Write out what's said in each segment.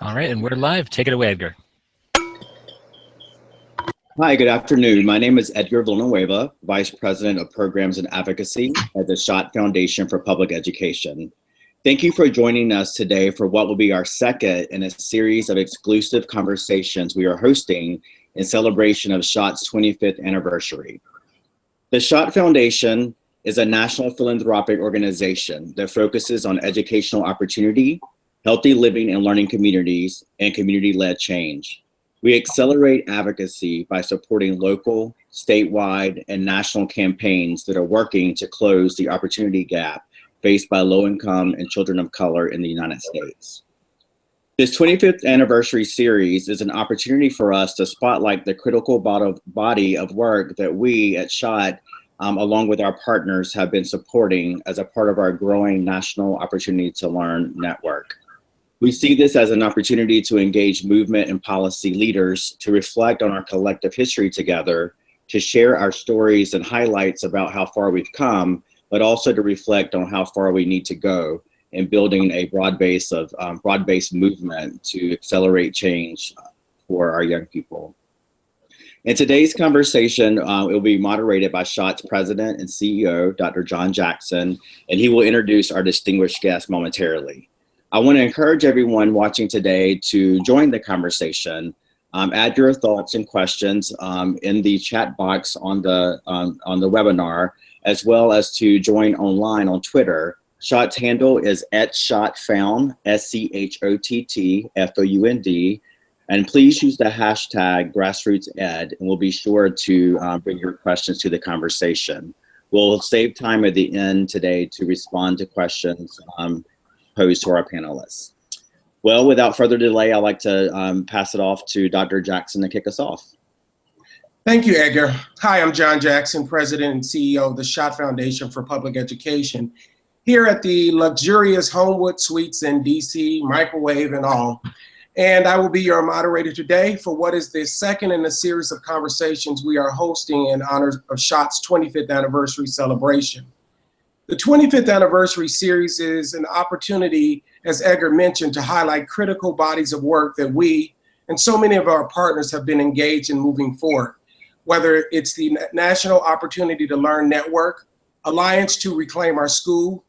All right, and we're live. Take it away, Edgar. Hi, good afternoon. My name is Edgar Villanueva, Vice President of Programs and Advocacy at the Schott Foundation for Public Education. Thank you for joining us today for what will be our second in a series of exclusive conversations we are hosting in celebration of Schott's 25th anniversary. The Schott Foundation is a national philanthropic organization that focuses on educational opportunity, healthy living and learning communities, and community-led change. We accelerate advocacy by supporting local, statewide, and national campaigns that are working to close the opportunity gap faced by low-income and children of color in the United States. This 25th anniversary series is an opportunity for us to spotlight the critical body of work that we at Schott, along with our partners, have been supporting as a part of our growing National Opportunity to Learn network. We see this as an opportunity to engage movement and policy leaders to reflect on our collective history together, to share our stories and highlights about how far we've come, but also to reflect on how far we need to go in building a broad-based movement to accelerate change for our young people. In today's conversation, it will be moderated by Schott's President and CEO, Dr. John Jackson, and he will introduce our distinguished guest momentarily. I want to encourage everyone watching today to join the conversation. Add your thoughts and questions in the chat box on the webinar, as well as to join online on Twitter. Schott's handle is @SchottFound, SCHOTTFOUND, and please use the hashtag GrassrootsEd, and we'll be sure to bring your questions to the conversation. We'll save time at the end today to respond to questions posed to our panelists. Well, without further delay, I'd like to pass it off to Dr. Jackson to kick us off. Thank you, Edgar. Hi, I'm John Jackson, President and CEO of the Schott Foundation for Public Education, here at the luxurious Homewood Suites in DC, microwave and all. And I will be your moderator today for what is the second in a series of conversations we are hosting in honor of Schott's 25th anniversary celebration. The 25th anniversary series is an opportunity, as Edgar mentioned, to highlight critical bodies of work that we and so many of our partners have been engaged in moving forward, whether it's the National Opportunity to Learn Network, Alliance to Reclaim Our School,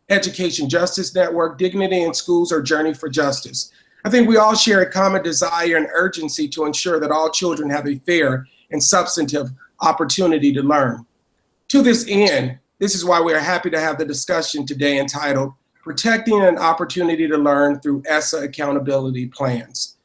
Education Justice Network, Dignity in Schools, or Journey for Justice. I think we all share a common desire and urgency to ensure that all children have a fair and substantive opportunity to learn. To this end, this is why we are happy to have the discussion today entitled Protecting an Opportunity to Learn Through ESSA Accountability Plans.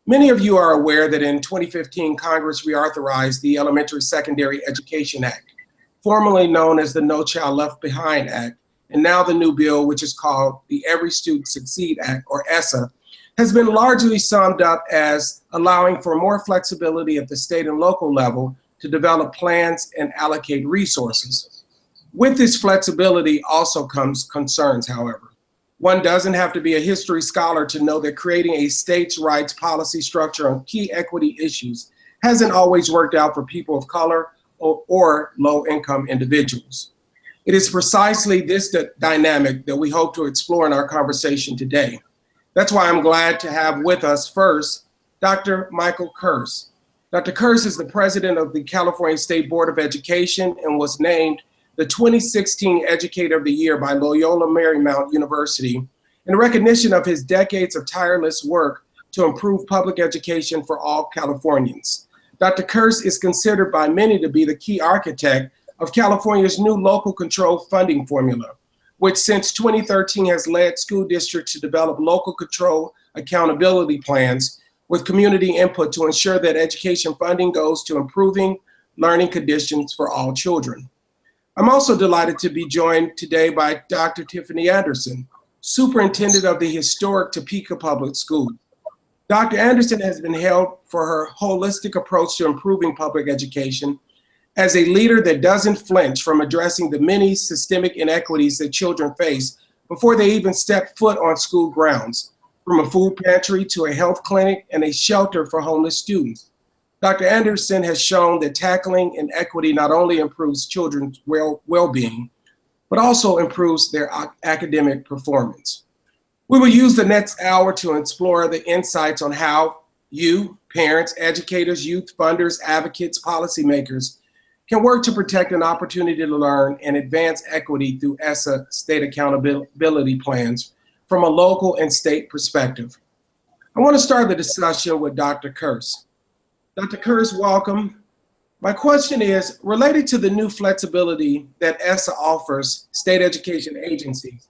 Many of you are aware that in 2015, Congress reauthorized the Elementary Secondary Education Act, formerly known as the No Child Left Behind Act, and now the new bill, which is called the Every Student Succeed Act, or ESSA, has been largely summed up as allowing for more flexibility at the state and local level to develop plans and allocate resources. With this flexibility also comes concerns, however. One doesn't have to be a history scholar to know that creating a states' rights policy structure on key equity issues hasn't always worked out for people of color or low-income individuals. It is precisely this dynamic that we hope to explore in our conversation today. That's why I'm glad to have with us first, Dr. Michael Kurse. Dr. Kurse is the president of the California State Board of Education and was named the 2016 Educator of the Year by Loyola Marymount University in recognition of his decades of tireless work to improve public education for all Californians. Dr. Kurse is considered by many to be the key architect of California's new local control funding formula, which since 2013 has led school districts to develop local control accountability plans with community input to ensure that education funding goes to improving learning conditions for all children. I'm also delighted to be joined today by Dr. Tiffany Anderson, Superintendent of the historic Topeka Public Schools. Dr. Anderson has been hailed for her holistic approach to improving public education as a leader that doesn't flinch from addressing the many systemic inequities that children face before they even step foot on school grounds, from a food pantry to a health clinic and a shelter for homeless students. Dr. Anderson has shown that tackling inequity not only improves children's well-being, but also improves their academic performance. We will use the next hour to explore the insights on how you, parents, educators, youth funders, advocates, policymakers can work to protect an opportunity to learn and advance equity through ESSA state accountability plans from a local and state perspective. I want to start the discussion with Dr. Kearse. Dr. Kearse, welcome. My question is related to the new flexibility that ESSA offers state education agencies.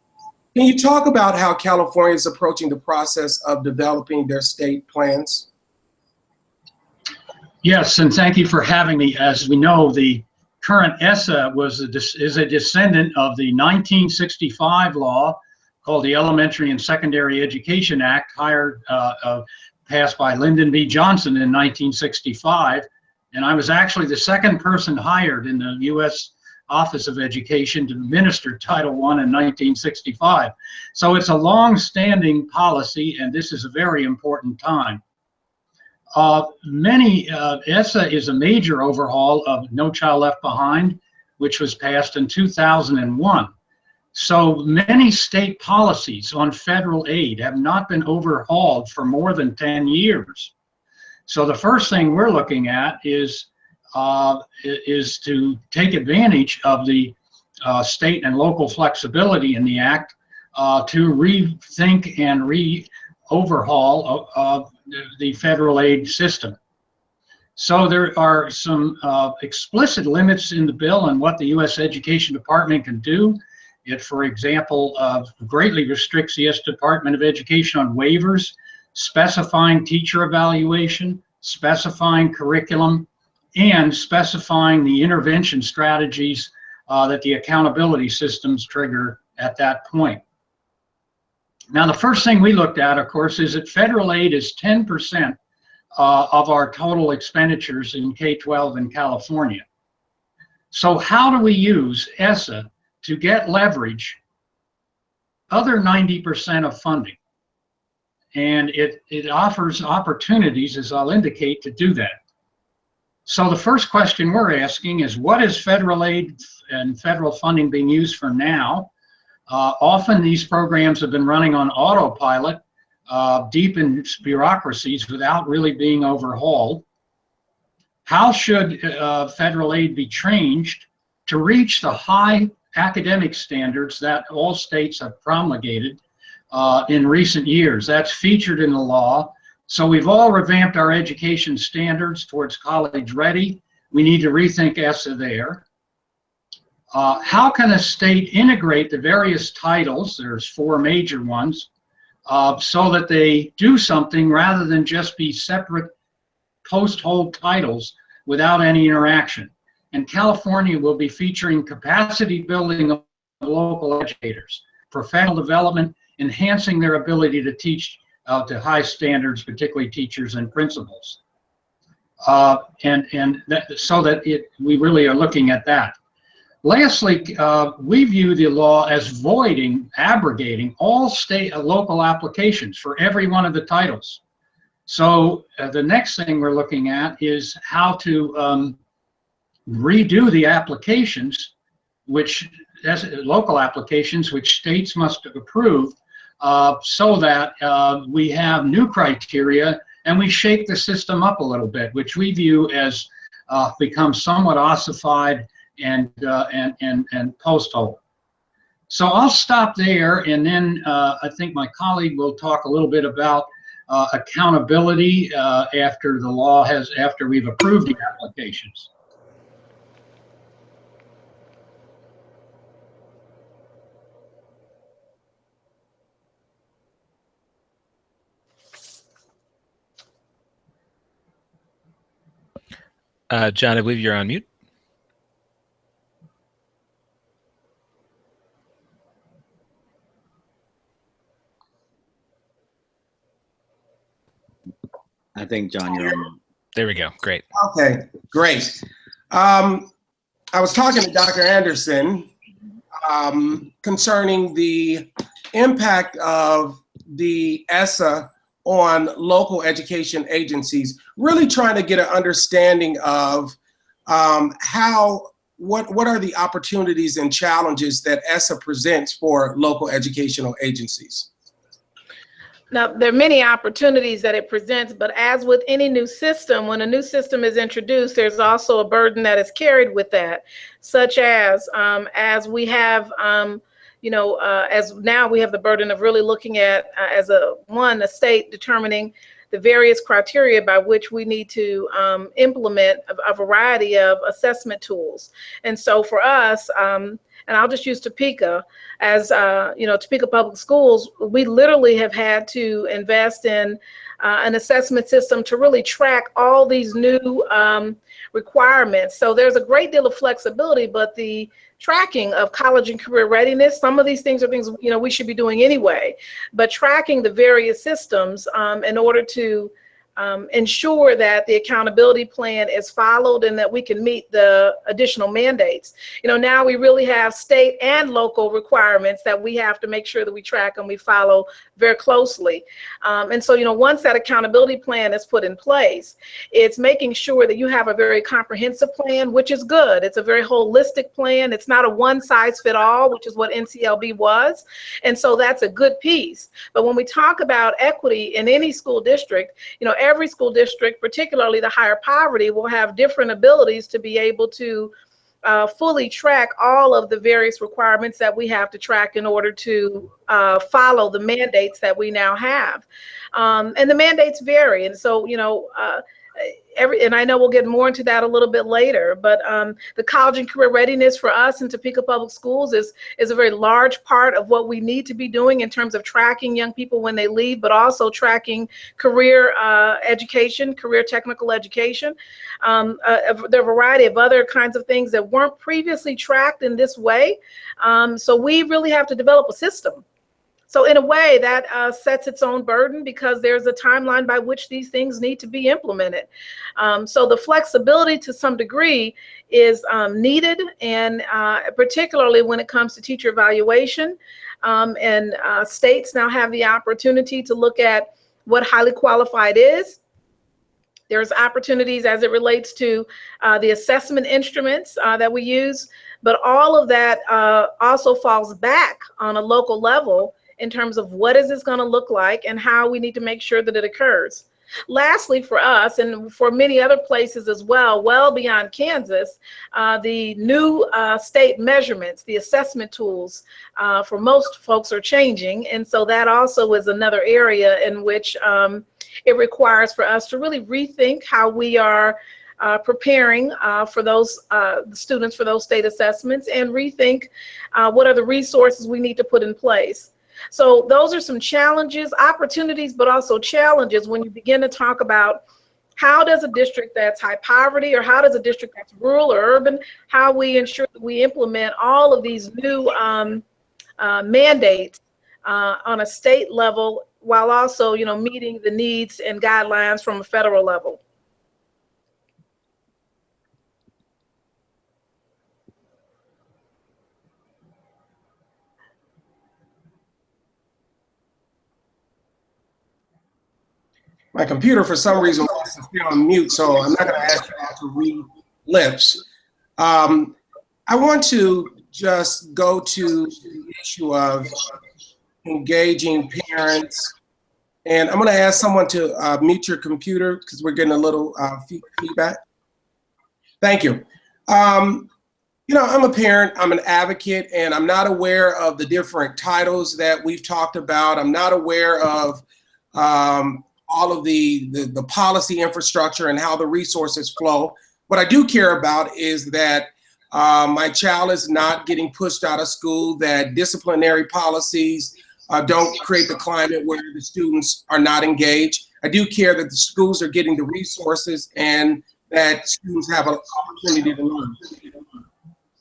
Can you talk about how California is approaching the process of developing their state plans? Yes, and thank you for having me. As we know, the current ESSA is a descendant of the 1965 law called the Elementary and Secondary Education Act, passed by Lyndon B. Johnson in 1965. And I was actually the second person hired in the U.S. Office of Education to administer Title I in 1965. So it's a long-standing policy, and this is a very important time. ESSA is a major overhaul of No Child Left Behind, which was passed in 2001. So many state policies on federal aid have not been overhauled for more than 10 years. So the first thing we're looking at is to take advantage of the state and local flexibility in the Act to rethink and overhaul the federal aid system. So there are some explicit limits in the bill on what the U.S. Education Department can do. It, for example, greatly restricts the U.S. Department of Education on waivers, specifying teacher evaluation, specifying curriculum, and specifying the intervention strategies that the accountability systems trigger at that point. Now, the first thing we looked at, of course, is that federal aid is 10% of our total expenditures in K-12 in California. So how do we use ESSA to get leverage other 90% of funding? And it offers opportunities, as I'll indicate, to do that. So the first question we're asking is, what is federal aid and federal funding being used for now? Often these programs have been running on autopilot, deep in bureaucracies without really being overhauled. How should federal aid be changed to reach the high academic standards that all states have promulgated in recent years? That's featured in the law. So we've all revamped our education standards towards college ready. We need to rethink ESSA there. How can a state integrate the various titles, there's 4 major ones, so that they do something rather than just be separate post-hold titles without any interaction? And California will be featuring capacity building of local educators, professional development, enhancing their ability to teach to high standards, particularly teachers and principals. So that we really are looking at that. Lastly, we view the law as abrogating all state local applications for every one of the titles. So the next thing we're looking at is how to redo the applications, local applications, which states must approve, so that we have new criteria and we shake the system up a little bit, which we view as become somewhat ossified and post-hold. So I'll stop there, and then I think my colleague will talk a little bit about accountability after we've approved the applications. John, I believe you're on mute. I think, John, you're on. There we go. Great. Okay, great. I was talking to Dr. Anderson concerning the impact of the ESSA on local education agencies, really trying to get an understanding of what are the opportunities and challenges that ESSA presents for local educational agencies. Now, there are many opportunities that it presents, but as with any new system, when a new system is introduced, there's also a burden that is carried with that, such as we have, as now we have the burden of really looking at, as a state determining the various criteria by which we need to implement a variety of assessment tools. And so for us, and I'll just use Topeka as, Topeka Public Schools, we literally have had to invest in an assessment system to really track all these new requirements. So there's a great deal of flexibility, but the tracking of college and career readiness, some of these things are things, we should be doing anyway, but tracking the various systems in order to ensure that the accountability plan is followed and that we can meet the additional mandates. Now we really have state and local requirements that we have to make sure that we track and we follow very closely. And so, once that accountability plan is put in place, it's making sure that you have a very comprehensive plan, which is good. It's a very holistic plan. It's not a one-size-fits-all, which is what NCLB was. And so that's a good piece. But when we talk about equity in any school district, every school district, particularly the higher poverty, will have different abilities to be able to fully track all of the various requirements that we have to track in order to follow the mandates that we now have. And the mandates vary. And so, and I know we'll get more into that a little bit later, but the college and career readiness for us in Topeka Public Schools is a very large part of what we need to be doing in terms of tracking young people when they leave, but also tracking career education, career technical education. There are a variety of other kinds of things that weren't previously tracked in this way. So we really have to develop a system. So in a way that sets its own burden because there's a timeline by which these things need to be implemented. So the flexibility to some degree is needed, and particularly when it comes to teacher evaluation. And states now have the opportunity to look at what highly qualified is. There's opportunities as it relates to the assessment instruments that we use, but all of that also falls back on a local level in terms of what is this going to look like and how we need to make sure that it occurs. Lastly, for us and for many other places as well, well beyond Kansas, the new state measurements, the assessment tools for most folks are changing. And so that also is another area in which it requires for us to really rethink how we are preparing for those students for those state assessments and rethink what are the resources we need to put in place. So those are some challenges, opportunities, but also challenges when you begin to talk about how does a district that's high poverty or how does a district that's rural or urban, how we ensure that we implement all of these new mandates on a state level while also, meeting the needs and guidelines from a federal level. My computer, for some reason, wants to stay on mute, so I'm not going to ask you all to read lips. I want to just go to the issue of engaging parents. And I'm going to ask someone to mute your computer because we're getting a little feedback. Thank you. I'm a parent, I'm an advocate, and I'm not aware of the different titles that we've talked about. I'm not aware of all of the policy infrastructure and how the resources flow. What I do care about is that my child is not getting pushed out of school, that disciplinary policies don't create the climate where the students are not engaged. I do care that the schools are getting the resources and that students have an opportunity to learn.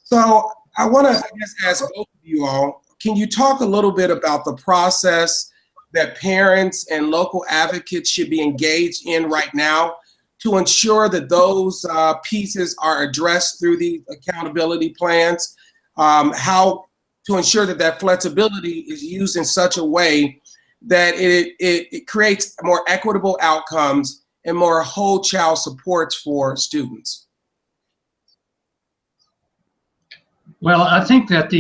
So I want to ask both of you all, can you talk a little bit about the process that parents and local advocates should be engaged in right now to ensure that those pieces are addressed through the accountability plans, how to ensure that that flexibility is used in such a way that it creates more equitable outcomes and more whole child supports for students? Well, I think that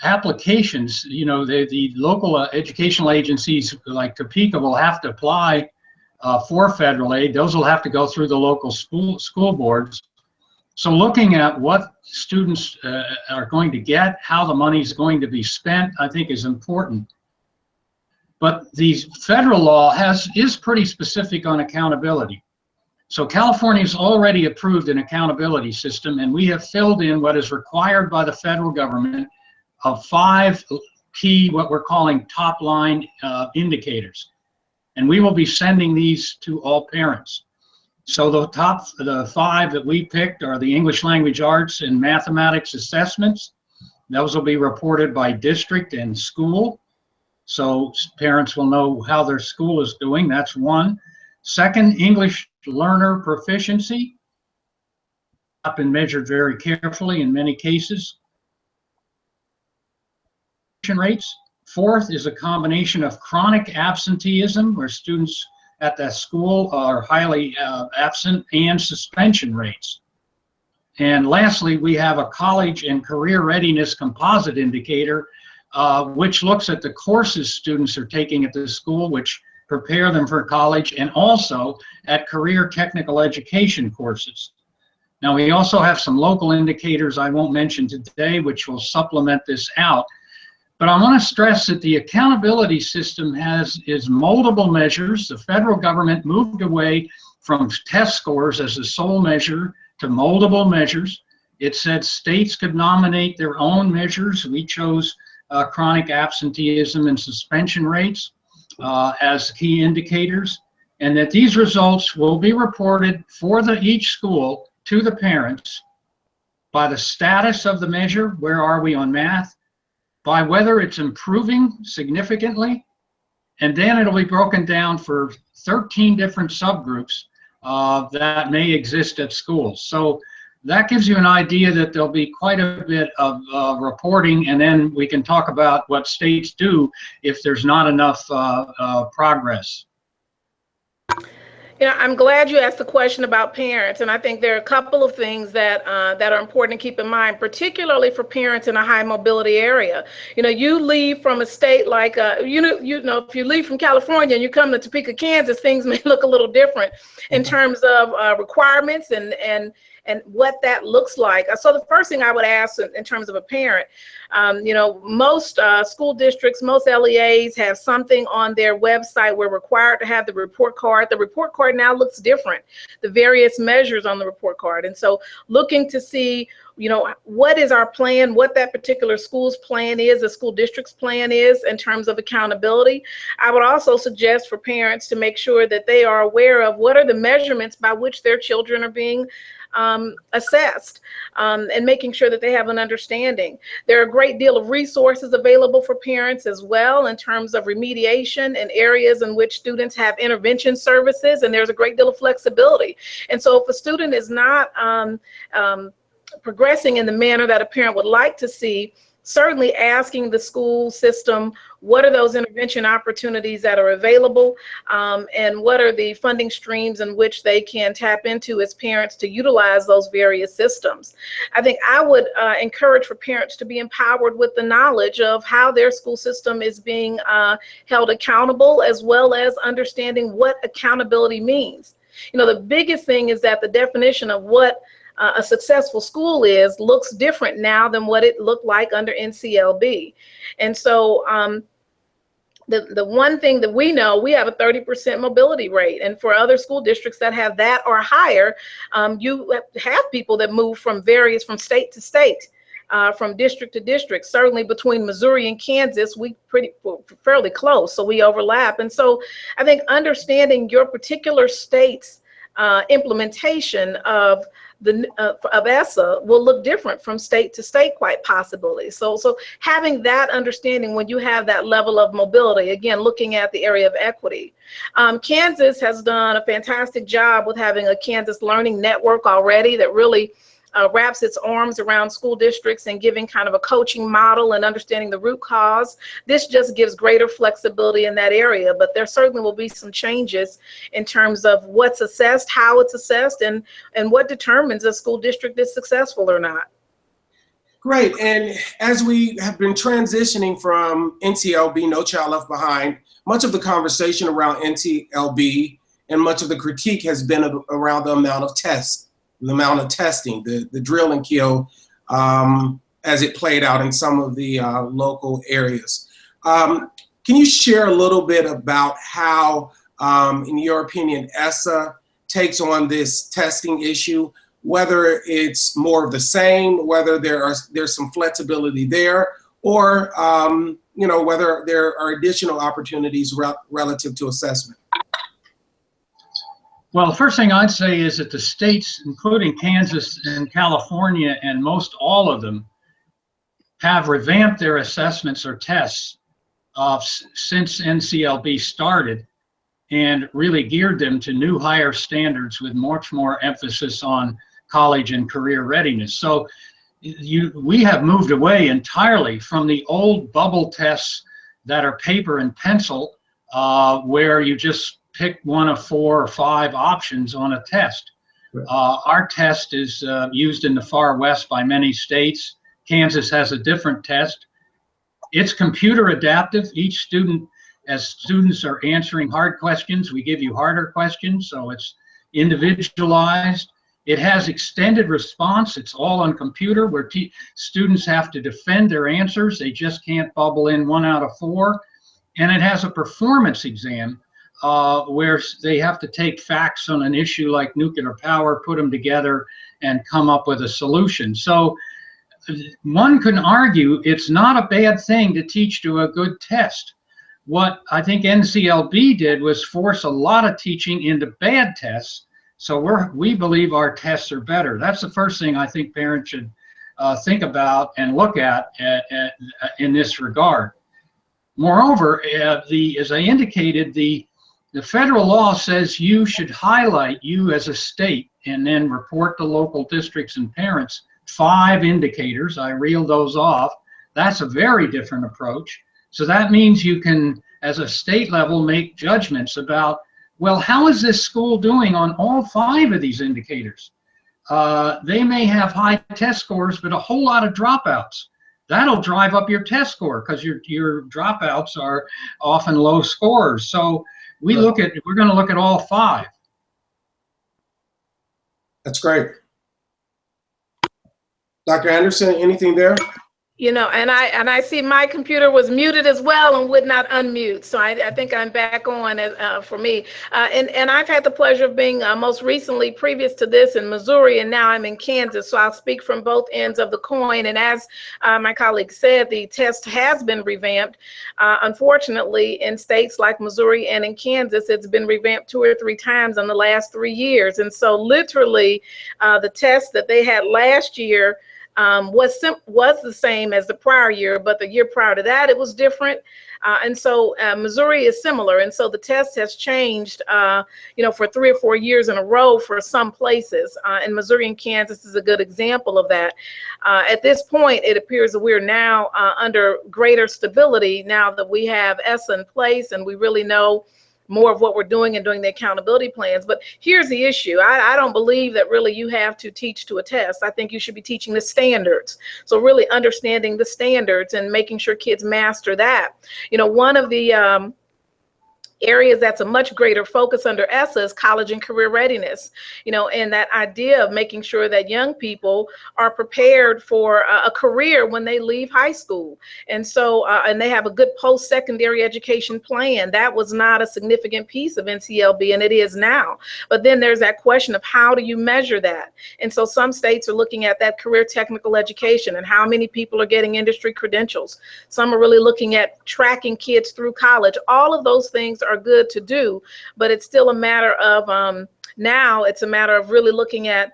applications, the local educational agencies like Topeka will have to apply for federal aid. Those will have to go through the local school boards. So looking at what students are going to get, how the money is going to be spent, I think is important. But the federal law is pretty specific on accountability. So California's already approved an accountability system, and we have filled in what is required by the federal government of 5 key, what we're calling top line indicators. And we will be sending these to all parents. So the 5 that we picked are the English language arts and mathematics assessments. Those will be reported by district and school. So parents will know how their school is doing. That's one. Second, English learner proficiency. Up and measured very carefully in many cases. Rates. Fourth is a combination of chronic absenteeism, where students at that school are highly absent, and suspension rates. And lastly, we have a college and career readiness composite indicator, which looks at the courses students are taking at the school, which prepare them for college, and also at career technical education courses. Now, we also have some local indicators I won't mention today, which will supplement this out. But I want to stress that the accountability system is moldable measures. The federal government moved away from test scores as the sole measure to moldable measures. It said states could nominate their own measures. We chose chronic absenteeism and suspension rates as key indicators, and that these results will be reported for each school to the parents by the status of the measure, where are we on math, by whether it's improving significantly, and then it'll be broken down for 13 different subgroups that may exist at schools. So that gives you an idea that there'll be quite a bit of reporting, and then we can talk about what states do if there's not enough progress. I'm glad you asked the question about parents, and I think there are a couple of things that are important to keep in mind, particularly for parents in a high mobility area. You leave from a state like if you leave from California and you come to Topeka, Kansas, things may look a little different in terms of requirements and what that looks like. So the first thing I would ask in terms of a parent, most school districts, most LEAs have something on their website. We're required to have the report card. The report card now looks different, the various measures on the report card. And so looking to see, what is our plan, what that particular school's plan is, the school district's plan is in terms of accountability. I would also suggest for parents to make sure that they are aware of what are the measurements by which their children are being assessed, and making sure that they have an understanding. There are a great deal of resources available for parents as well in terms of remediation in areas in which students have intervention services, and there's a great deal of flexibility. And so if a student is not progressing in the manner that a parent would like to see, certainly asking the school system, what are those intervention opportunities that are available, and what are the funding streams in which they can tap into as parents to utilize those various systems. I think I would encourage for parents to be empowered with the knowledge of how their school system is being held accountable, as well as understanding what accountability means. The biggest thing is that the definition of what a successful school looks different now than what it looked like under NCLB. And so the one thing that we know, we have a 30% mobility rate. And for other school districts that have that or higher, you have people that move from state to state. From district to district. Certainly between Missouri and Kansas, we fairly close, so we overlap. And so I think understanding your particular state's implementation of ESSA will look different from state to state, quite possibly. So having that understanding when you have that level of mobility, again, looking at the area of equity. Kansas has done a fantastic job with having a Kansas Learning Network already that really wraps its arms around school districts and giving kind of a coaching model and understanding the root cause. This just gives greater flexibility in that area, but there certainly will be some changes in terms of what's assessed, how it's assessed, and what determines a school district is successful or not. Great. And as we have been transitioning from NCLB, No Child Left Behind, much of the conversation around NCLB and much of the critique has been around the amount of tests, the amount of testing, the drill and kill as it played out in some of the local areas. Can you share a little bit about how, in your opinion, ESSA takes on this testing issue, whether it's more of the same, whether there's some flexibility there, or whether there are additional opportunities relative to assessment? Well, the first thing I'd say is that the states, including Kansas and California, and most all of them, have revamped their assessments or tests since NCLB started, and really geared them to new higher standards with much more emphasis on college and career readiness. So we have moved away entirely from the old bubble tests that are paper and pencil, where you just pick one of 4 or 5 options on a test. Right. Our test is used in the far west by many states. Kansas has a different test. It's computer adaptive. Each student, as students are answering hard questions, we give you harder questions, so it's individualized. It has extended response. It's all on computer, where students have to defend their answers. They just can't bubble in 1 out of 4. And it has a performance exam where they have to take facts on an issue like nuclear power, put them together, and come up with a solution. So one can argue it's not a bad thing to teach to a good test. What I think NCLB did was force a lot of teaching into bad tests. So we believe our tests are better. That's the first thing I think parents should think about and look at in this regard. Moreover, as I indicated, the federal law says you should highlight, you as a state, and then report to local districts and parents 5 indicators. I reeled those off. That's a very different approach. So that means you can, as a state level, make judgments about, well, how is this school doing on all 5 of these indicators? They may have high test scores, but a whole lot of dropouts. That'll drive up your test score because your dropouts are often low scorers. So we're going to look at all 5. That's great. Dr. Anderson, anything there? You know, and I see my computer was muted as well and would not unmute. So I think I'm back on for me. And I've had the pleasure of being most recently, previous to this, in Missouri, and now I'm in Kansas. So I'll speak from both ends of the coin. And as my colleague said, the test has been revamped. Unfortunately, in states like Missouri and in Kansas, it's been revamped 2 or 3 times in the last 3 years. And so literally the test that they had last year was the same as the prior year, but the year prior to that, it was different. And so Missouri is similar. And so the test has changed, for 3 or 4 years in a row for some places. And Missouri and Kansas is a good example of that. At this point, it appears that we're now under greater stability now that we have ESSA in place and we really know more of what we're doing and doing the accountability plans. But here's the issue. I don't believe that really you have to teach to a test. I think you should be teaching the standards. So really understanding the standards and making sure kids master that. You know, one of the areas that's a much greater focus under ESSA is college and career readiness, and that idea of making sure that young people are prepared for a career when they leave high school. And so, and they have a good post-secondary education plan. That was not a significant piece of NCLB, and it is now. But then there's that question of how do you measure that? And so some states are looking at that career technical education and how many people are getting industry credentials. Some are really looking at tracking kids through college. All of those things are good to do, but it's still a matter of now it's a matter of really looking at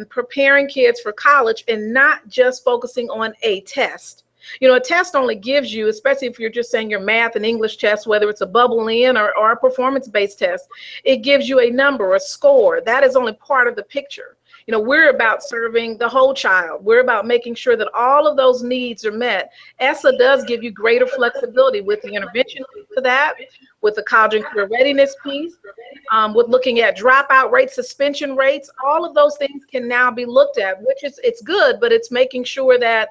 preparing kids for college and not just focusing on a test. A test only gives you, especially if you're just saying your math and English test, whether it's a bubble in or a performance-based test, it gives you a number, a score. That is only part of the picture. we're about serving the whole child. We're about making sure that all of those needs are met. ESSA does give you greater flexibility with the intervention to that, with the college and career readiness piece, with looking at dropout rates, suspension rates. All of those things can now be looked at, which is, it's good, but it's making sure that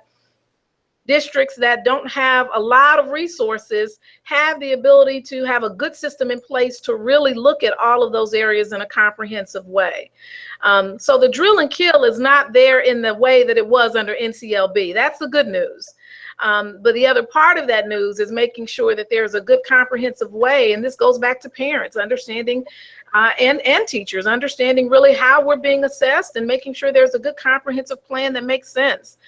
districts that don't have a lot of resources have the ability to have a good system in place to really look at all of those areas in a comprehensive way. So the drill and kill is not there in the way that it was under NCLB. That's the good news. But the other part of that news is making sure that there's a good comprehensive way, and this goes back to parents understanding and teachers understanding really how we're being assessed and making sure there's a good comprehensive plan that makes sense.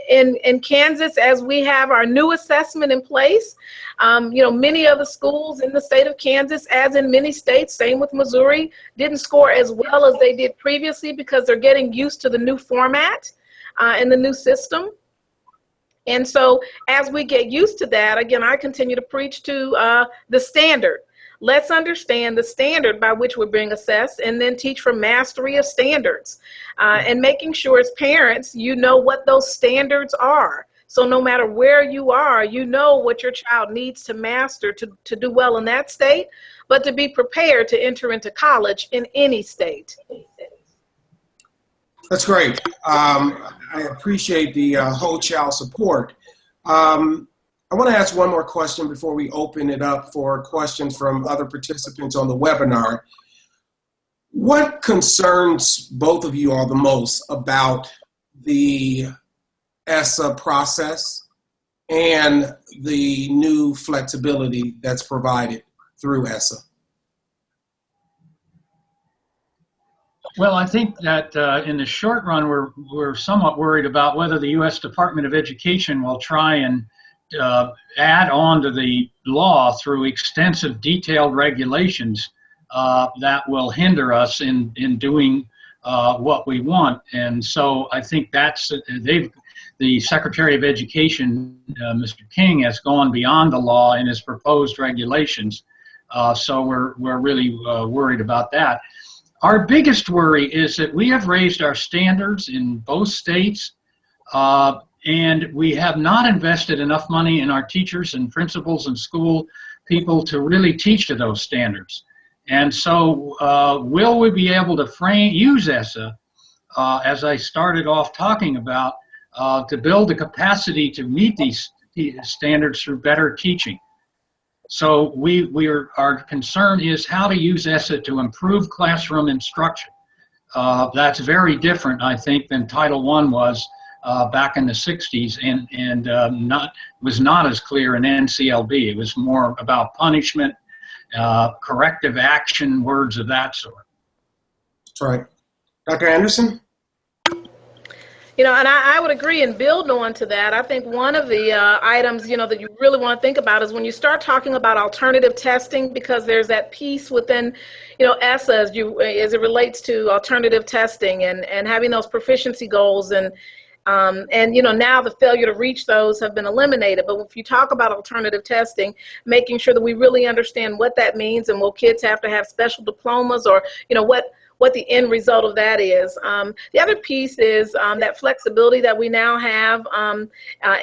In Kansas, as we have our new assessment in place, many of the schools in the state of Kansas, as in many states, same with Missouri, didn't score as well as they did previously because they're getting used to the new format and the new system. And so as we get used to that, again, I continue to preach to the standard. Let's understand the standard by which we're being assessed and then teach for mastery of standards and making sure as parents, you know what those standards are. So no matter where you are, you know what your child needs to master to do well in that state, but to be prepared to enter into college in any state. That's great. I appreciate the whole child support. I want to ask one more question before we open it up for questions from other participants on the webinar. What concerns both of you all the most about the ESSA process and the new flexibility that's provided through ESSA? Well, I think that in the short run, we're somewhat worried about whether the U.S. Department of Education will try and add on to the law through extensive detailed regulations that will hinder us in doing what we want. And so I think that's, the Secretary of Education, Mr. King, has gone beyond the law in his proposed regulations. So we're really worried about that. Our biggest worry is that we have raised our standards in both states, and we have not invested enough money in our teachers and principals and school people to really teach to those standards. And so will we be able to use ESSA, as I started off talking about, to build the capacity to meet these standards through better teaching? So our concern is how to use ESSA to improve classroom instruction. That's very different, I think, than Title I was back in the 60s, and was not as clear in NCLB. It was more about punishment, corrective action, words of that sort. That's right. Dr. Anderson? And I would agree and build on to that. I think one of the items, that you really want to think about is when you start talking about alternative testing, because there's that piece within, ESSA as it relates to alternative testing and having those proficiency goals and now the failure to reach those have been eliminated. But if you talk about alternative testing, making sure that we really understand what that means, and will kids have to have special diplomas, or what the end result of that is. The other piece is that flexibility that we now have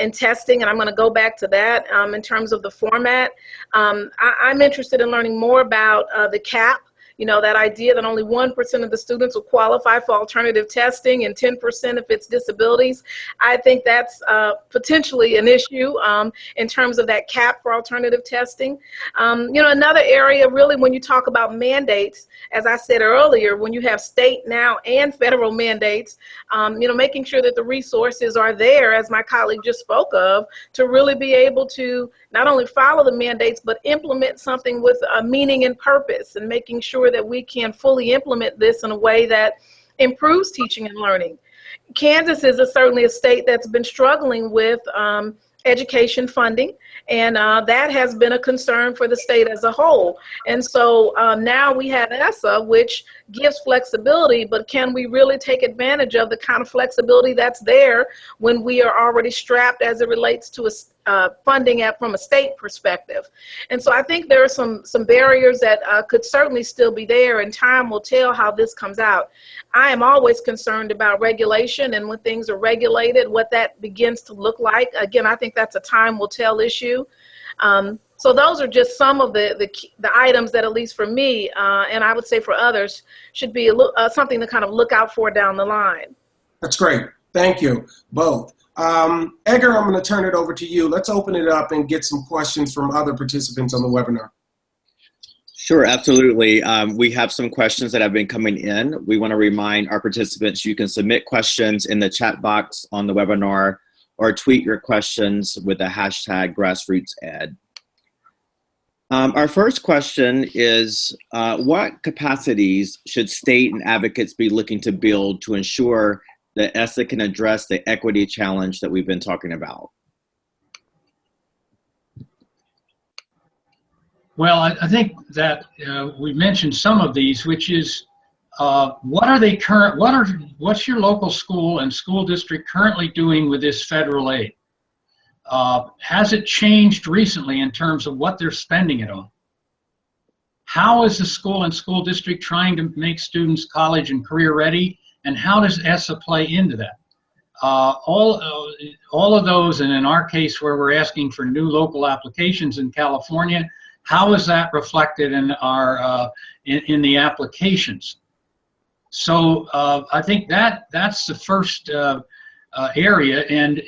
in testing, and I'm going to go back to that in terms of the format. I'm interested in learning more about the CAP. That idea that only 1% of the students will qualify for alternative testing and 10% if it's disabilities. I think that's potentially an issue in terms of that cap for alternative testing. Another area really when you talk about mandates, as I said earlier, when you have state now and federal mandates, making sure that the resources are there, as my colleague just spoke of, to really be able to not only follow the mandates, but implement something with a meaning and purpose, and making sure that we can fully implement this in a way that improves teaching and learning. Kansas is certainly a state that's been struggling with education funding, and that has been a concern for the state as a whole. And so now we have ESSA, which gives flexibility, but can we really take advantage of the kind of flexibility that's there when we are already strapped as it relates to funding from a state perspective. And so I think there are some barriers that could certainly still be there, and time will tell how this comes out. I am always concerned about regulation, and when things are regulated, what that begins to look like. Again, I think that's a time will tell issue. So those are just some of the items that, at least for me, and I would say for others, should be something to kind of look out for down the line. That's great. Thank you, both. Edgar, I'm going to turn it over to you. Let's open it up and get some questions from other participants on the webinar. Sure, absolutely. We have some questions that have been coming in. We want to remind our participants you can submit questions in the chat box on the webinar or tweet your questions with the hashtag #GrassrootsEd. Our first question is, what capacities should state and advocates be looking to build to ensure that ESSA can address the equity challenge that we've been talking about? Well, I think that we mentioned some of these, which is what's your local school and school district currently doing with this federal aid? Has it changed recently in terms of what they're spending it on? How is the school and school district trying to make students college and career ready? And how does ESSA play into that? All of those, and in our case where we're asking for new local applications in California, how is that reflected in our in the applications? So I think that's the first area, and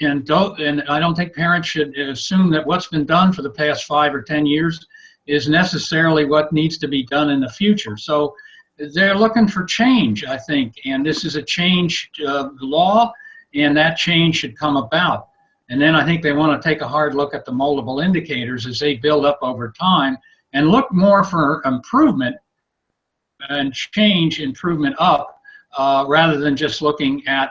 I don't think parents should assume that what's been done for the past 5 or 10 years is necessarily what needs to be done in the future. So they're looking for change, I think, and this is a change law, and that change should come about. And then I think they want to take a hard look at the multiple indicators as they build up over time and look more for improvement and change improvement up rather than just looking at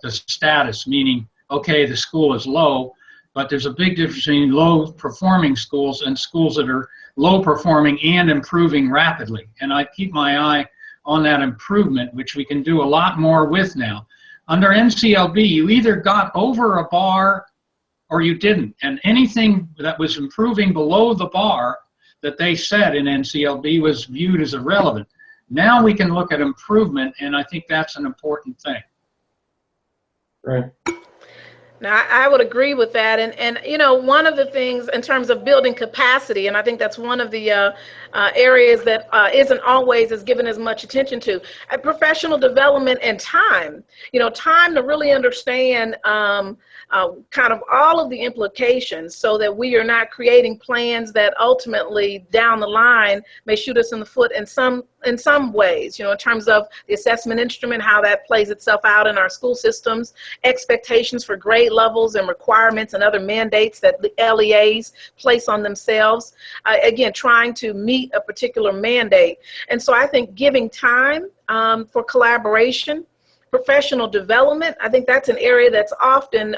the status, meaning, okay, the school is low, but there's a big difference between low performing schools and schools that are low performing and improving rapidly. And I keep my eye on that improvement, which we can do a lot more with now. Under NCLB, you either got over a bar or you didn't. And anything that was improving below the bar that they set in NCLB was viewed as irrelevant. Now we can look at improvement, and I think that's an important thing. Right. Now, I would agree with that. And you know, one of the things in terms of building capacity, and I think that's one of the areas that isn't always as given as much attention to, professional development and time. You know, time to really understand kind of all of the implications so that we are not creating plans that ultimately down the line may shoot us in the foot in some ways, you know, in terms of the assessment instrument, how that plays itself out in our school systems, expectations for grade levels and requirements and other mandates that the LEAs place on themselves, again, trying to meet a particular mandate. And so I think giving time for collaboration, professional development, I think that's an area that's often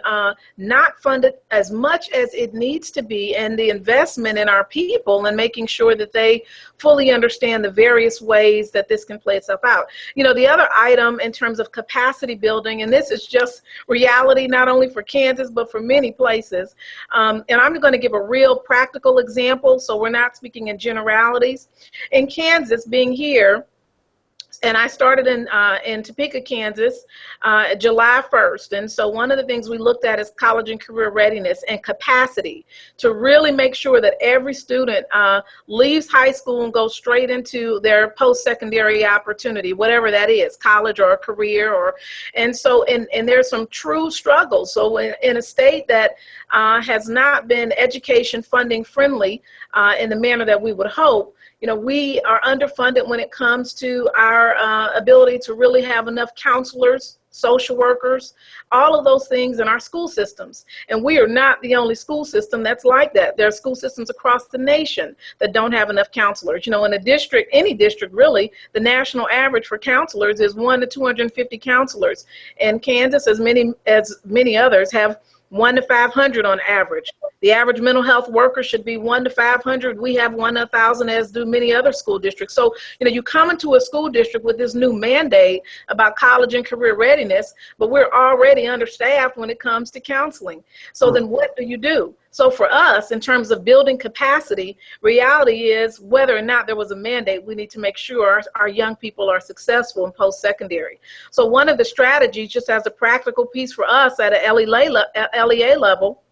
not funded as much as it needs to be, and the investment in our people and making sure that they fully understand the various ways that this can play itself out. You know, the other item in terms of capacity building, and this is just reality not only for Kansas but for many places, and I'm going to give a real practical example so we're not speaking in generalities. In Kansas, being here, and I started in Topeka, Kansas, July 1st. And so one of the things we looked at is college and career readiness and capacity to really make sure that every student leaves high school and goes straight into their post-secondary opportunity, whatever that is, college or a career. And so there's some true struggles. So in a state that has not been education funding friendly in the manner that we would hope, you know, we are underfunded when it comes to our ability to really have enough counselors, social workers, all of those things in our school systems. And we are not the only school system that's like that. There are school systems across the nation that don't have enough counselors. You know, in a district, any district really, the national average for counselors is 1 to 250 counselors. And Kansas, as many others, have 1 to 500 on average. The average mental health worker should be 1 to 500. We have 1 to 1,000, as do many other school districts. So, you know, you come into a school district with this new mandate about college and career readiness, but we're already understaffed when it comes to counseling. So then what do? So for us, in terms of building capacity, reality is whether or not there was a mandate, we need to make sure our young people are successful in post-secondary. So one of the strategies, just as a practical piece for us at a LEA level,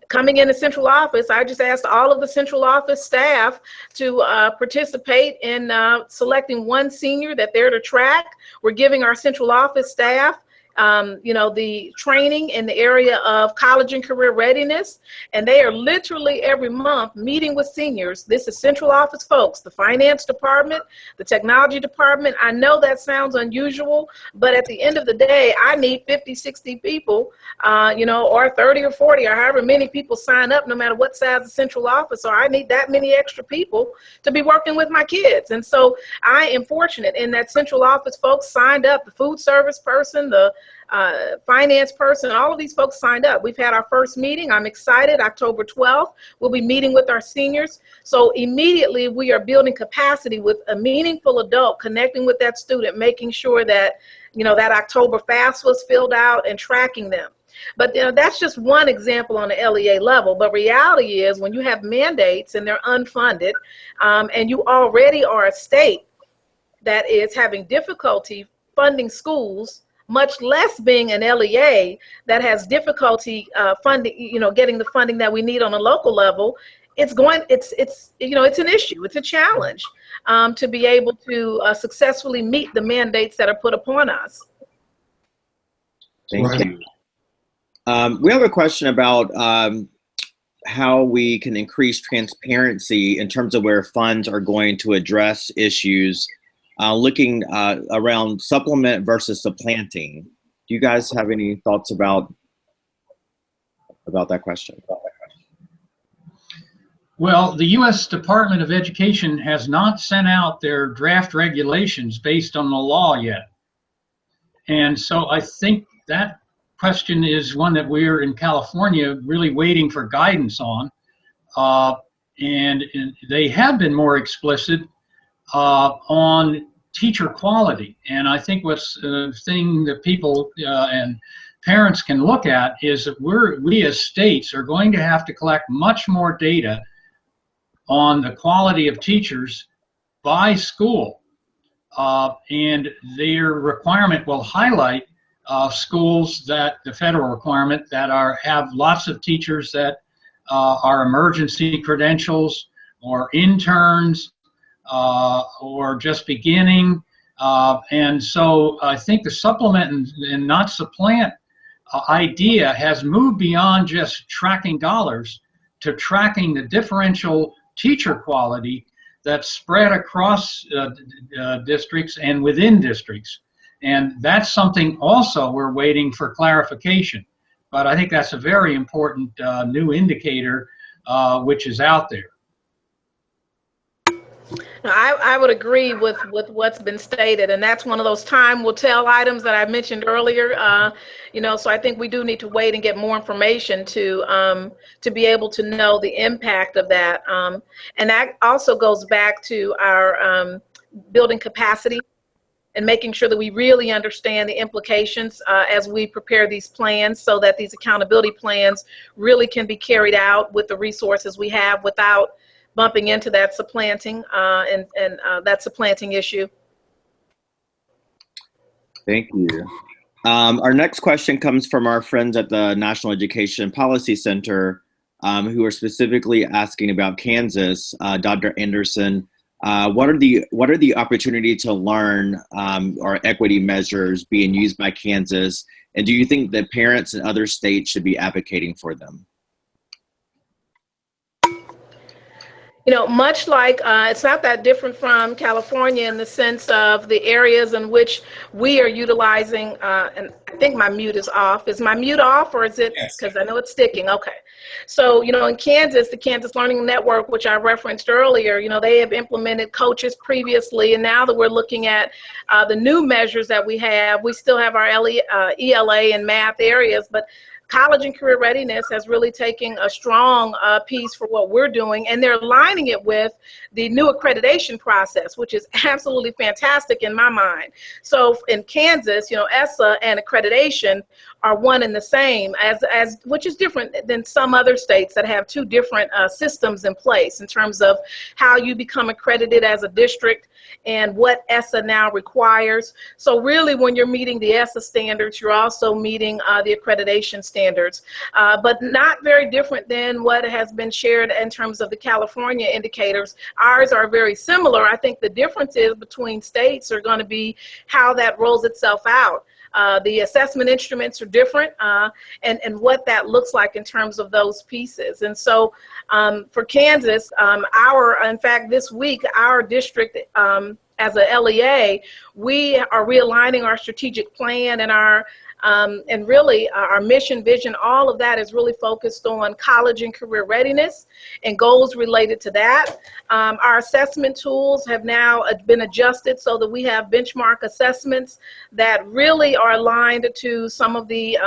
coming into central office, I just asked all of the central office staff to participate in selecting one senior that they're to track. We're giving our central office staff the training in the area of college and career readiness, and they are literally every month meeting with seniors. This is central office folks, the finance department, the technology department. I know that sounds unusual, but at the end of the day, I need 50, 60 people, or 30 or 40 or however many people sign up, no matter what size the central office, or I need that many extra people to be working with my kids. And so I am fortunate in that central office folks signed up, the food service person, the finance person, all of these folks signed up. We've had our first meeting. I'm excited. October 12th, we'll be meeting with our seniors. So immediately we are building capacity with a meaningful adult, connecting with that student, making sure that, that October FAFSA was filled out and tracking them. But that's just one example on the LEA level. But reality is when you have mandates and they're unfunded, and you already are a state that is having difficulty funding schools, much less being an LEA that has difficulty funding, getting the funding that we need on a local level, it's an issue, it's a challenge to be able to successfully meet the mandates that are put upon us. Thank you. We have a question about how we can increase transparency in terms of where funds are going to address issues. Looking around supplement versus supplanting. Do you guys have any thoughts about that question? Well, the U.S. Department of Education has not sent out their draft regulations based on the law yet. And so I think that question is one that we're in California really waiting for guidance on. And they have been more explicit on teacher quality. And I think what's the thing that people and parents can look at is that we as states are going to have to collect much more data on the quality of teachers by school. And their requirement will highlight schools that the federal requirement that have lots of teachers that are emergency credentials or interns, or just beginning. And so I think the supplement and not supplant idea has moved beyond just tracking dollars to tracking the differential teacher quality that's spread across districts and within districts. And that's something also we're waiting for clarification. But I think that's a very important new indicator which is out there. No, I would agree with what's been stated, and that's one of those time will tell items that I mentioned earlier. So I think we do need to wait and get more information to be able to know the impact of that. And that also goes back to our building capacity and making sure that we really understand the implications as we prepare these plans, so that these accountability plans really can be carried out with the resources we have without bumping into that supplanting and that supplanting issue. Thank you. Our next question comes from our friends at the National Education Policy Center, who are specifically asking about Kansas. Dr. Anderson, what are the opportunities to learn or equity measures being used by Kansas, and do you think that parents in other states should be advocating for them? Much like it's not that different from California in the sense of the areas in which we are utilizing, and I think my mute is off. Is my mute off, or is it, because I know it's sticking? Okay. So, in Kansas, the Kansas Learning Network, which I referenced earlier, they have implemented coaches previously, and now that we're looking at the new measures that we still have our ELA and math areas, but college and career readiness has really taken a strong piece for what we're doing, and they're aligning it with the new accreditation process, which is absolutely fantastic in my mind. So in Kansas, ESSA and accreditation are one and the same, which is different than some other states that have two different systems in place in terms of how you become accredited as a district and what ESSA now requires. So really, when you're meeting the ESSA standards, you're also meeting the accreditation standards, but not very different than what has been shared in terms of the California indicators. Ours are very similar. I think the differences between states are going to be how that rolls itself out. The assessment instruments are different, and what that looks like in terms of those pieces. And so for Kansas, in fact, this week, our district, as a LEA, we are realigning our strategic plan and and really our mission, vision, all of that is really focused on college and career readiness and goals related to that. Our assessment tools have now been adjusted so that we have benchmark assessments that really are aligned to some of the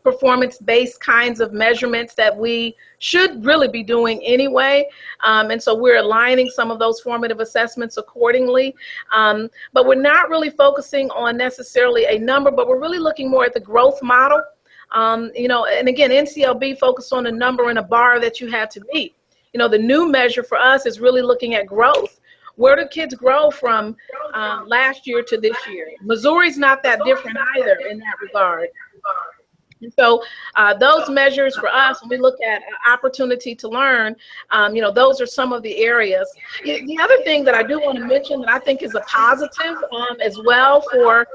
performance-based kinds of measurements that we should really be doing anyway. And so we're aligning some of those formative assessments accordingly. But we're not really focusing on necessarily a number, but we're really looking more at the growth model. You know, and again, NCLB focused on a number and a bar that you had to meet. You know, the new measure for us is really looking at growth. Where do kids grow from last year to this year? Missouri's not that different either in that regard. And so those measures for us, when we look at opportunity to learn, you know, those are some of the areas. The other thing that I do want to mention that I think is a positive as well for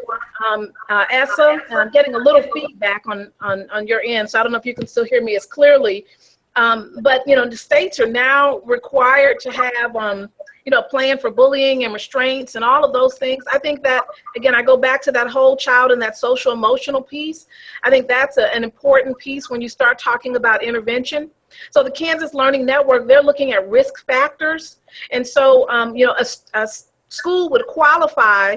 ESSA, and I'm getting a little feedback on your end, so I don't know if you can still hear me as clearly, but, you know, the states are now required to have you know, plan for bullying and restraints and all of those things. I think that, again, I go back to that whole child and that social emotional piece. I think that's an important piece when you start talking about intervention. So the Kansas Learning Network, they're looking at risk factors. And so, you know, a school would qualify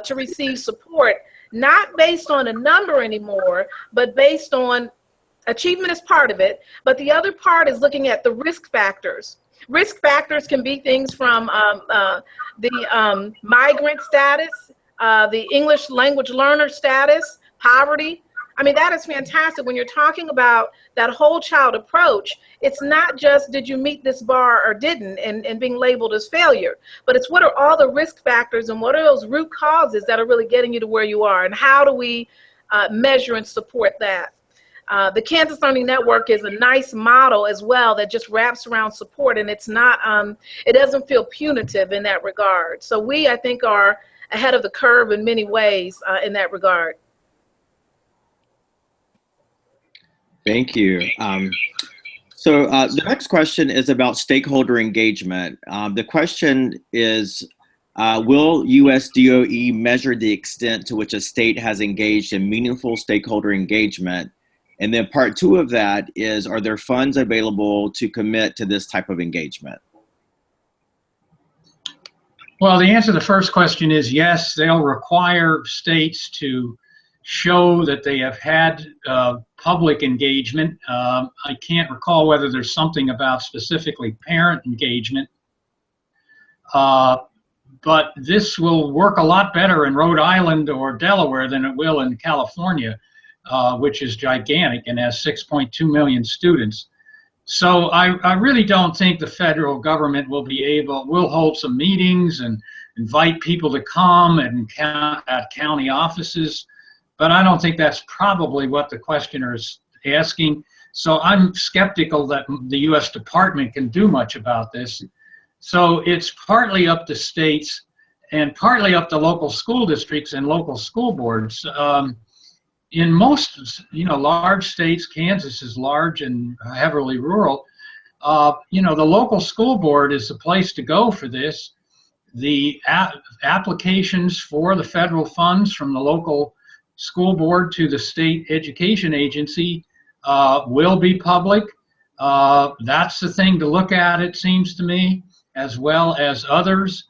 to receive support, not based on a number anymore, but based on achievement is part of it. But the other part is looking at the risk factors. Risk factors can be things from the migrant status, the English language learner status, poverty. I mean, that is fantastic. When you're talking about that whole child approach, it's not just did you meet this bar or didn't and being labeled as failure, but it's what are all the risk factors and what are those root causes that are really getting you to where you are, and how do we measure and support that? The Kansas Learning Network is a nice model as well that just wraps around support, and it's not, it doesn't feel punitive in that regard. So we, I think, are ahead of the curve in many ways in that regard. Thank you. So the next question is about stakeholder engagement. The question is, will US DOE measure the extent to which a state has engaged in meaningful stakeholder engagement? And then part two of that is, are there funds available to commit to this type of engagement? Well, the answer to the first question is yes, they'll require states to show that they have had public engagement. I can't recall whether there's something about specifically parent engagement, but this will work a lot better in Rhode Island or Delaware than it will in California. Which is gigantic and has 6.2 million students. So I really don't think the federal government will hold some meetings and invite people to come and at county offices, but I don't think that's probably what the questioner is asking. So I'm skeptical that the U.S. Department can do much about this. So it's partly up to states and partly up to local school districts and local school boards. In most, you know, large states, Kansas is large and heavily rural, you know, the local school board is the place to go for this. The applications for the federal funds from the local school board to the state education agency will be public. That's the thing to look at, it seems to me, as well as others.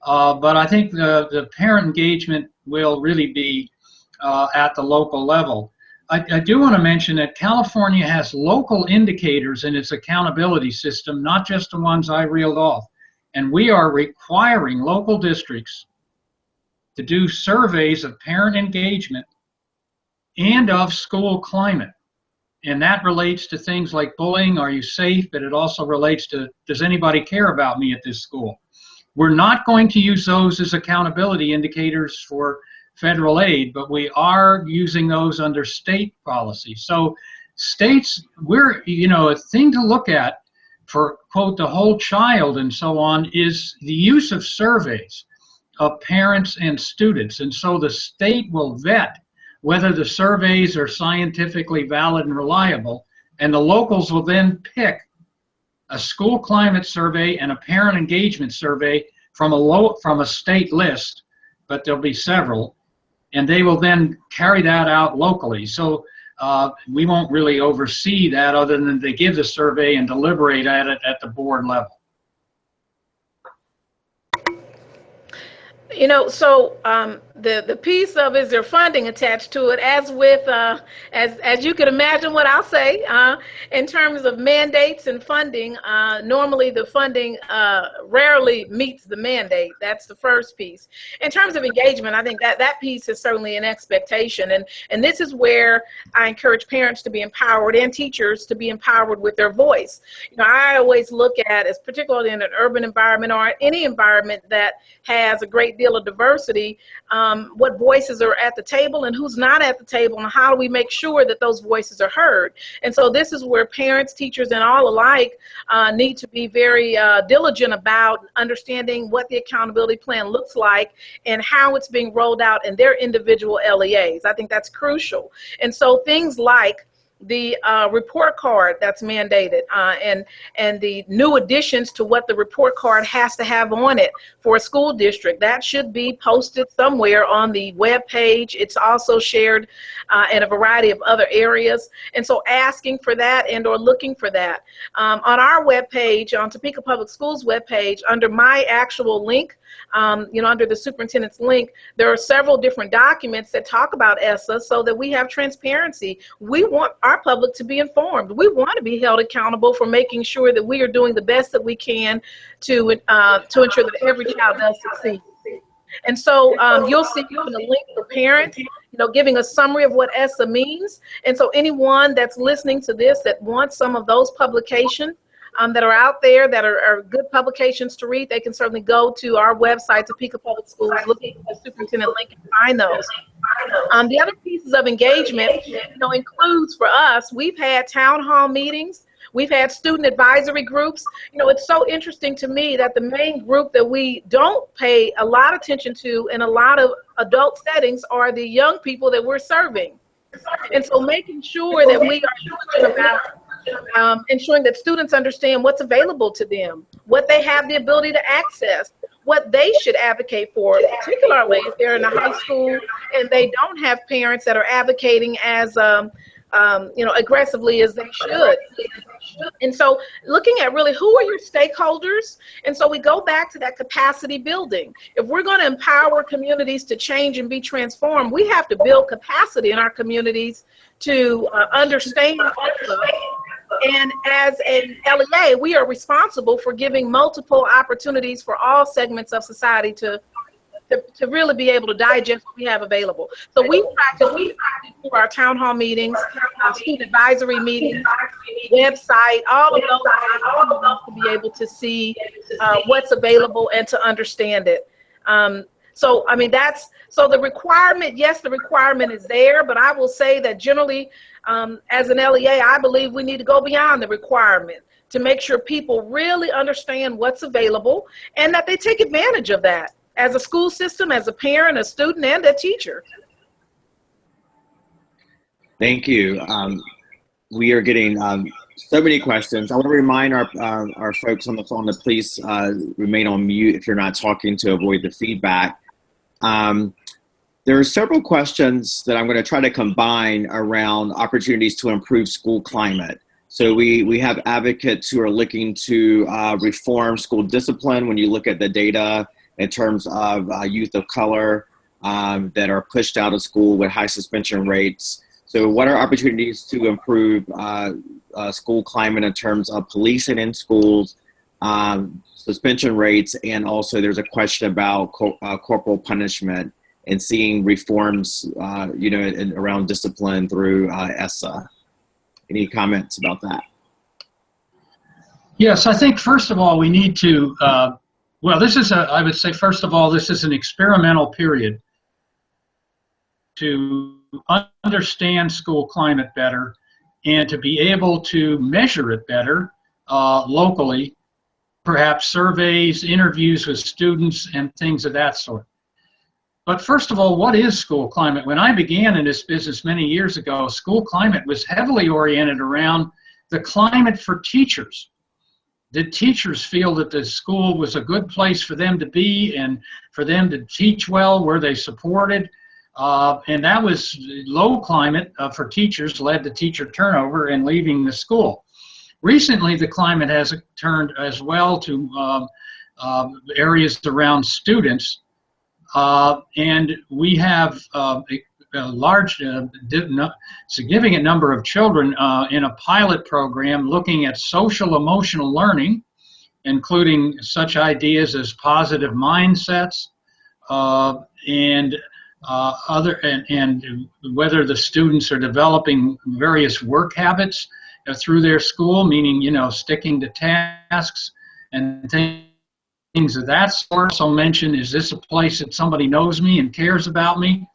But I think the parent engagement will really be at the local level. I do want to mention that California has local indicators in its accountability system, not just the ones I reeled off. And we are requiring local districts to do surveys of parent engagement and of school climate. And that relates to things like bullying, are you safe, but it also relates to, does anybody care about me at this school? We're not going to use those as accountability indicators for federal aid, but we are using those under state policy. So states, a thing to look at for, quote, the whole child and so on is the use of surveys of parents and students. And so the state will vet whether the surveys are scientifically valid and reliable, and the locals will then pick a school climate survey and a parent engagement survey from a state list, but there'll be several, and they will then carry that out locally. So we won't really oversee that other than they give the survey and deliberate at it at the board level. So the piece of is there funding attached to it, as with as you can imagine what I'll say in terms of mandates and funding. Normally the funding rarely meets the mandate. That's the first piece. In terms of engagement, I think that piece is certainly an expectation, and this is where I encourage parents to be empowered and teachers to be empowered with their voice. I always look at, as particularly in an urban environment or any environment that has a great deal of diversity, what voices are at the table and who's not at the table, and how do we make sure that those voices are heard. And so this is where parents, teachers, and all alike need to be very diligent about understanding what the accountability plan looks like and how it's being rolled out in their individual LEAs. I think that's crucial. And so things like the report card that's mandated and the new additions to what the report card has to have on it for a school district, that should be posted somewhere on the web page. It's also shared in a variety of other areas, and so asking for that and or looking for that on our web page, on Topeka Public Schools web page, under my actual link, under the superintendent's link, there are several different documents that talk about ESSA so that we have transparency. We want our public to be informed. We want to be held accountable for making sure that we are doing the best that we can to ensure that every child does succeed. And so you'll see a link for parents, giving a summary of what ESSA means. And so anyone that's listening to this that wants some of those publications that are out there that are good publications to read, they can certainly go to our website, Topeka Public Schools, look at the superintendent link and find those. The other pieces of engagement, includes for us, we've had town hall meetings. We've had student advisory groups. It's so interesting to me that the main group that we don't pay a lot of attention to in a lot of adult settings are the young people that we're serving. And so making sure that we are diligent about ensuring that students understand what's available to them, what they have the ability to access, what they should advocate for, particularly if they're in a high school and they don't have parents that are advocating as aggressively as they should. And so looking at really who are your stakeholders, and so we go back to that capacity building. If we're going to empower communities to change and be transformed, we have to build capacity in our communities to understand. And as an LEA, we are responsible for giving multiple opportunities for all segments of society to really be able to digest what we have available. So we practice through our town hall meetings, student advisory meetings, website, all of those to be able to see what's available and to understand it. So the requirement, yes, the requirement is there, but I will say that generally, as an LEA, I believe we need to go beyond the requirement to make sure people really understand what's available and that they take advantage of that as a school system, as a parent, a student, and a teacher. Thank you. We are getting so many questions. I want to remind our folks on the phone to please remain on mute if you're not talking to avoid the feedback. There are several questions that I'm going to try to combine around opportunities to improve school climate. So we have advocates who are looking to reform school discipline when you look at the data in terms of youth of color that are pushed out of school with high suspension rates. So what are opportunities to improve school climate in terms of policing in schools, suspension rates, and also there's a question about corporal punishment and seeing reforms, around discipline through ESSA. Any comments about that? Yes, I think first of all we need to, I would say first of all, this is an experimental period to understand school climate better and to be able to measure it better locally, perhaps surveys, interviews with students, and things of that sort. But first of all, what is school climate? When I began in this business many years ago, school climate was heavily oriented around the climate for teachers. Did teachers feel that the school was a good place for them to be and for them to teach well? Were they supported? And that was low climate for teachers led to teacher turnover and leaving the school. Recently, the climate has turned as well to areas around students. And we have a large, significant number of children in a pilot program looking at social emotional learning, including such ideas as positive mindsets and whether the students are developing various work habits through their school, meaning, sticking to tasks and things of that sort. Also mention, is this a place that somebody knows me and cares about me?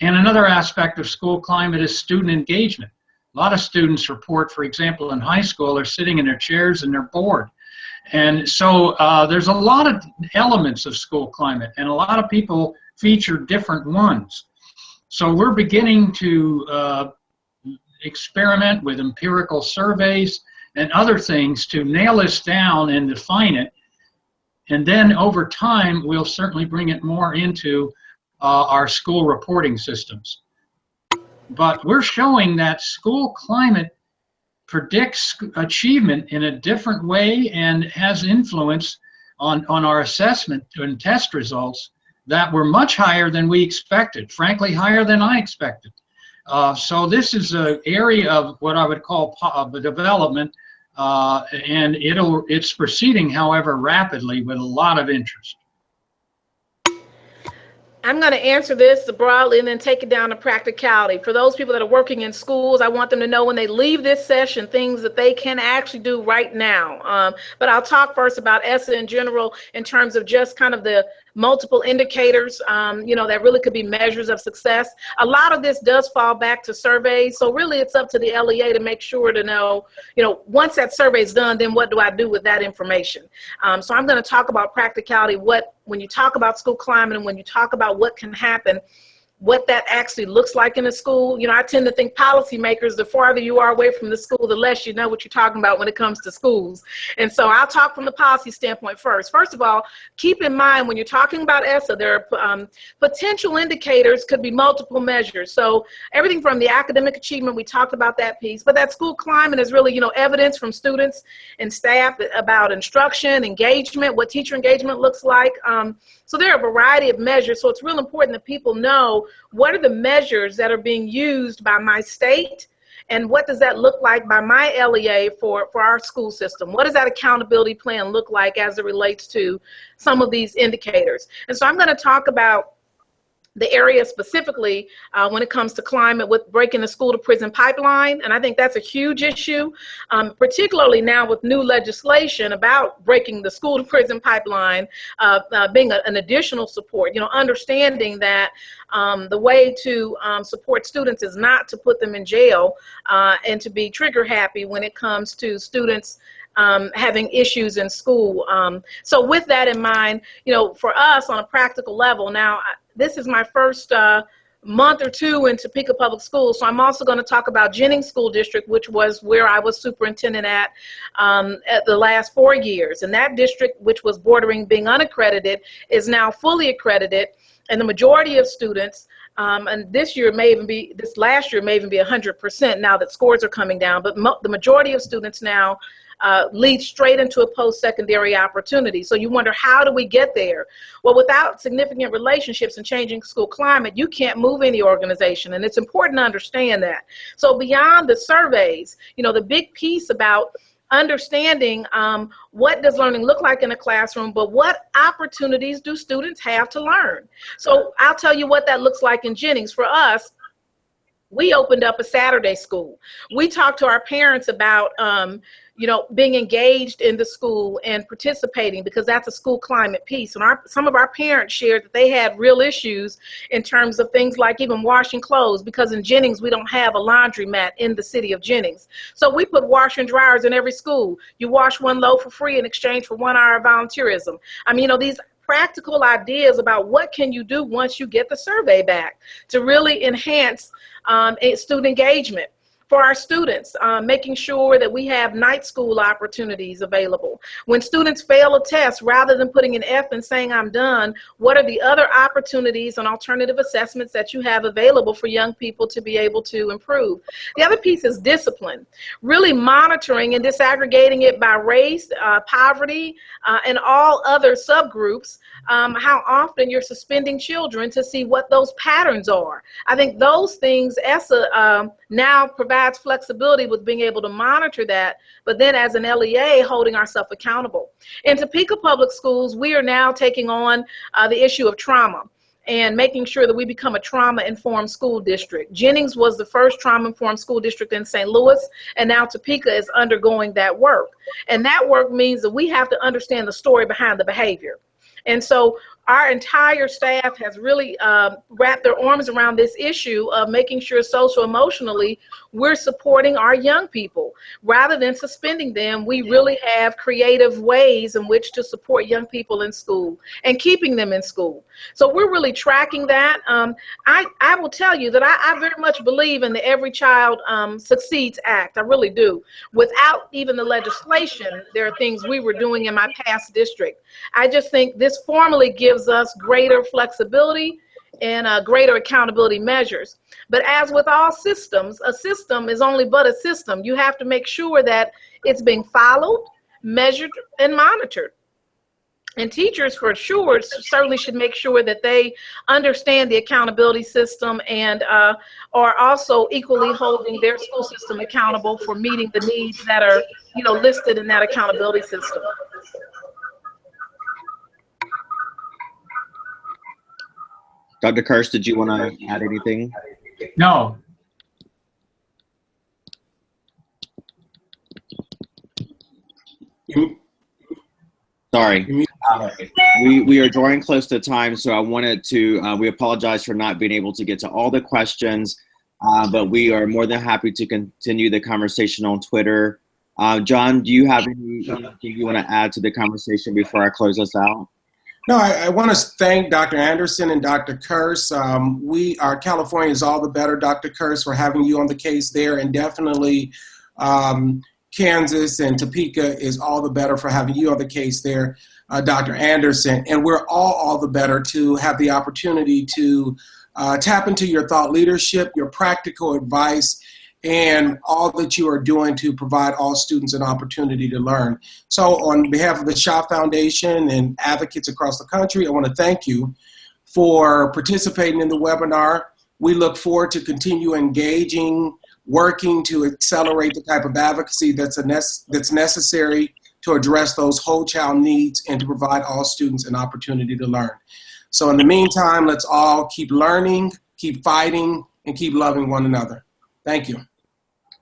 And another aspect of school climate is student engagement. A lot of students report, for example, in high school, they're sitting in their chairs and they're bored. And so there's a lot of elements of school climate, and a lot of people feature different ones. So we're beginning to experiment with empirical surveys and other things to nail this down and define it. And then over time, we'll certainly bring it more into our school reporting systems. But we're showing that school climate predicts achievement in a different way and has influence on our assessment and test results that were much higher than we expected, frankly, higher than I expected. So this is an area of what I would call development, and it's proceeding, however, rapidly with a lot of interest. I'm going to answer this broadly and then take it down to practicality. For those people that are working in schools, I want them to know when they leave this session, things that they can actually do right now. But I'll talk first about ESSA in general in terms of just kind of the multiple indicators, that really could be measures of success. A lot of this does fall back to surveys. So really it's up to the LEA to make sure to know, once that survey is done, then what do I do with that information? So I'm going to talk about practicality, when you talk about school climate and when you talk about what can happen, what that actually looks like in a school. I tend to think policymakers, the farther you are away from the school, the less you know what you're talking about when it comes to schools. And so I'll talk from the policy standpoint first. First of all, keep in mind when you're talking about ESSA, there are potential indicators, could be multiple measures. So everything from the academic achievement, we talked about that piece, but that school climate is really, evidence from students and staff about instruction, engagement, what teacher engagement looks like. So there are a variety of measures. So it's real important that people know what are the measures that are being used by my state and what does that look like by my LEA for our school system? What does that accountability plan look like as it relates to some of these indicators? And so I'm going to talk about the area specifically when it comes to climate with breaking the school to prison pipeline. And I think that's a huge issue, particularly now with new legislation about breaking the school to prison pipeline, being an additional support, understanding that the way to support students is not to put them in jail and to be trigger happy when it comes to students having issues in school. So with that in mind, for us on a practical level, now this is my first month or two in Topeka Public Schools, so I'm also going to talk about Jennings School District, which was where I was superintendent at the last 4 years. And that district, which was bordering being unaccredited, is now fully accredited, and the majority of students, and this last year may even be 100% now that scores are coming down, but the majority of students now lead straight into a post-secondary opportunity. So you wonder, how do we get there? Well, without significant relationships and changing school climate, you can't move any organization, and it's important to understand that. So beyond the surveys, the big piece about understanding what does learning look like in a classroom, but what opportunities do students have to learn? So I'll tell you what that looks like in Jennings. For us, we opened up a Saturday school. We talked to our parents about being engaged in the school and participating, because that's a school climate piece. And some of our parents shared that they had real issues in terms of things like even washing clothes, because in Jennings, we don't have a laundromat in the city of Jennings. So we put washer and dryers in every school. You wash one load for free in exchange for 1 hour of volunteerism. I mean, these practical ideas about what can you do once you get the survey back to really enhance student engagement. For our students, making sure that we have night school opportunities available. When students fail a test, rather than putting an F and saying I'm done, what are the other opportunities and alternative assessments that you have available for young people to be able to improve? The other piece is discipline, really monitoring and disaggregating it by race, poverty, and all other subgroups, how often you're suspending children to see what those patterns are. I think those things ESSA now provides flexibility with being able to monitor that, but then as an LEA, holding ourselves accountable. In Topeka Public Schools, we are now taking on the issue of trauma and making sure that we become a trauma-informed school district. Jennings was the first trauma-informed school district in St. Louis, and now Topeka is undergoing that work. And that work means that we have to understand the story behind the behavior. And so our entire staff has really wrapped their arms around this issue of making sure social-emotionally we're supporting our young people. Rather than suspending them, we really have creative ways in which to support young people in school and keeping them in school. So we're really tracking that. I will tell you that I very much believe in the Every Child Succeeds Act. I really do. Without even the legislation, there are things we were doing in my past district. I just think this formally gives us greater flexibility and greater accountability measures. But as with all systems, a system is only but a system. You have to make sure that it's being followed, measured, and monitored. And teachers, for sure, certainly should make sure that they understand the accountability system and are also equally holding their school system accountable for meeting the needs that are, listed in that accountability system. Dr. Kirsch, did you want to add anything? No. Sorry. We are drawing close to time, so I wanted to, we apologize for not being able to get to all the questions, but we are more than happy to continue the conversation on Twitter. John, do you have anything you want to add to the conversation before I close us out? No, I want to thank Dr. Anderson and Dr. Kirsch. Our California is all the better, Dr. Kirsch, for having you on the case there, and definitely Kansas and Topeka is all the better for having you on the case there, Dr. Anderson. And we're all the better to have the opportunity to tap into your thought leadership, your practical advice, and all that you are doing to provide all students an opportunity to learn. So on behalf of the Schott Foundation and advocates across the country, I want to thank you for participating in the webinar. We look forward to continue engaging, working to accelerate the type of advocacy that's necessary to address those whole child needs and to provide all students an opportunity to learn. So in the meantime, let's all keep learning, keep fighting, and keep loving one another. Thank you.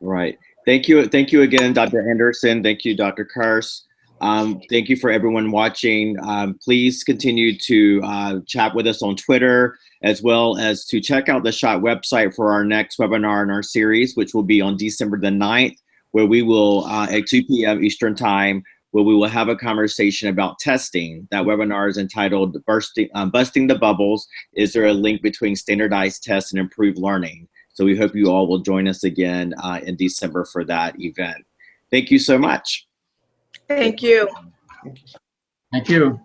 Right. Thank you again, Dr. Anderson. Thank you, Dr. Kirsch. Thank you for everyone watching. Please continue to chat with us on Twitter, as well as to check out the Schott website for our next webinar in our series, which will be on December the 9th, where we will, at 2 p.m. Eastern Time, where we will have a conversation about testing. That webinar is entitled Busting the Bubbles. Is there a link between standardized tests and improved learning? So we hope you all will join us again in December for that event. Thank you so much. Thank you. Thank you.